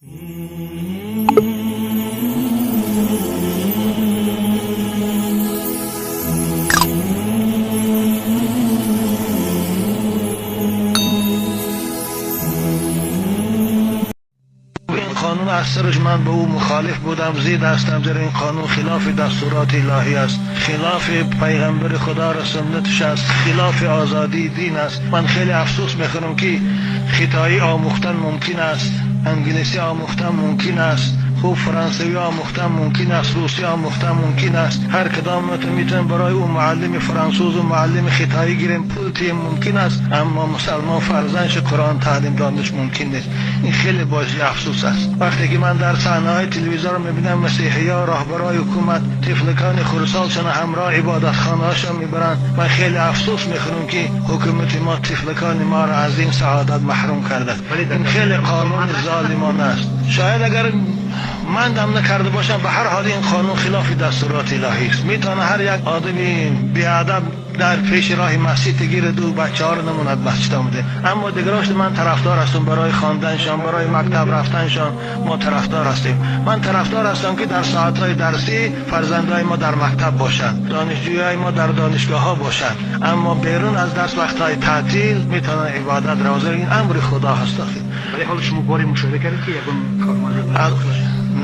قانون از سرش من به او مخالف بودم، زید هستم زیر این قانون خلاف دستورات الهی است، خلاف پیغمبر خدا را سنتش است، خلاف آزادی دین است. من خیلی افسوس میخورم که خطایی آموختن ممکن است، انگلیسی آموختن ممکن است، خوب فرانسوی آموختن ممکن است، روسی آموختن ممکن است. هر کدامتون میتونیم برای اون معلم فرانسوز و معلم خطایی گیریم، پول تیم ممکن است، اما مسلمان فرزندش قرآن تعلیم دادنش ممکن نیست. این خیلی باعث افسوس است. وقتی که من در صحنه‌های تلویزیون میبینم مسیحی‌ها رهبرای حکومت تفلکان خرسالشون همراه عبادتخانه‌هاشون میبرن، من خیلی افسوس میخورم که حکومت ما تفلکان ما را از این سعادت محروم کرده. این خیلی قانون ظالمانه است. شاید اگر من دم نکرده باشم، به هر حال این قانون خلاف دستورات الهی است. میتونه هر یک آدمی بیادب در پیش راه مسجد گیر دو بچه ها رو نموند مسجد آمده، اما دیگراشت من طرفدار هستم برای خواندنشان، برای مکتب رفتنشان ما طرفدار هستیم. من طرفدار هستم که در ساعتهای درسی فرزندای ما در مکتب باشند، دانشجویای ما در دانشگاه ها باشند، اما بیرون از درس وقتهای تعطیل میتونن عبادت را. این امر خدا هست. ولی حالا شما باری مشاهده کردید که یکم کارمند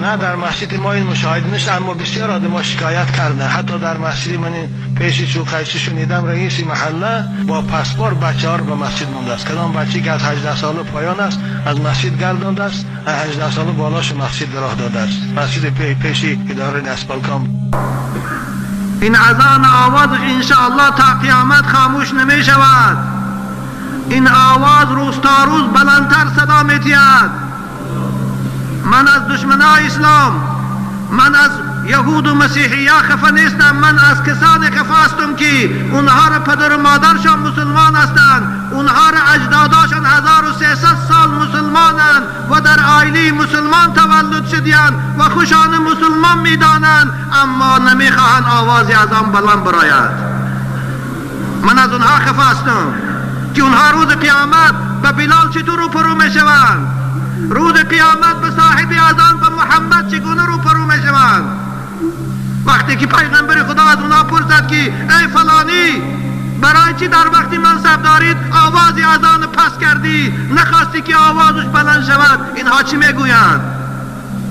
نه در مسجد ما این مشاهده نیست، اما بسیار آدم شکایت کردن. حتی در مسجد من پیش چوخیچی شنیدم رئیس محله با پاسپورت بچه ها رو به مسجد مونده است. کدام بچه که از 18 سال پایان است از مسجد گردانده است، از 18 سال بالاش مسجد راه داده است. مسجد پیش اداره نسپالکام. این اذان آوازش انشاءالله تا قیامت خاموش نمی شود. این آواز روز تا روز بلندتر صدا می‌تید. من از دشمنای اسلام، من از یهود و مسیحی خفه نیستم، من از کسانی خفه هستم که اونها را پدر و مادرشان مسلمان هستند، اونها را اجداداشان 1300 سال مسلمانند و در عائله مسلمان تولد شدیان و خوشان مسلمان میدانند، اما نمیخواهند آوازی از آن بلند براید. من از اونها خفه هستم که اونها روز قیامت به بلال چطور رو پرو میشوند، روز قیامت به صاحب اذان به محمد چگونه رو پرو میشوند. وقتی که پیغمبر خدا از اونا پرسد که ای فلانی برای چی در وقتی منصب دارید آوازی اذان پس کردی، نخواستی که آوازش بلند شود؟ اینها چی میگویند؟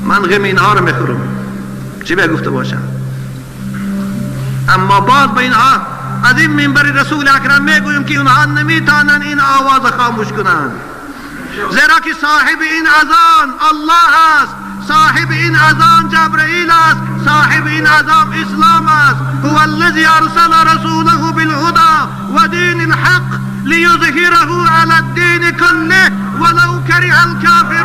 من غم اینها رو میخورم، چی بگفته باشم؟ اما باز به اینها از این منبر رسول اکرم میگویم که اونها نمیتونن این آواز خاموش کنند، زیرا که صاحب این اذان الله است، صاحب این اذان جبرئیل است، صاحب این اذان اسلام است. هو الذی ارسل رسوله بالهدى و دین الحق لیظهره علی الدین کله ولو کره الکافرون.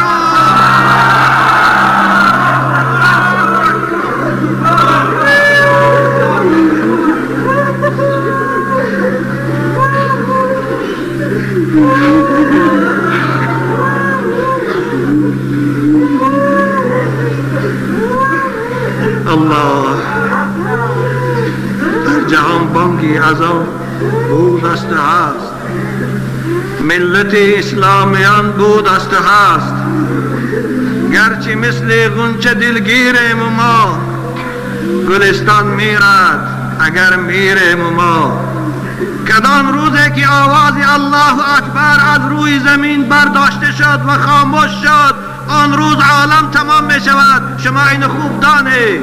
الله در جهان بانگی اذان بود است هست، ملت اسلامیان بود است هست، گرچه مثل غنچه دلگیریم ما، گلستان میرد اگر میریم ما. کدام روزه که آواز الله اکبر از روی زمین برداشته شد و خاموش شد، آن روز عالم تمام می شود. شما این خوب دانید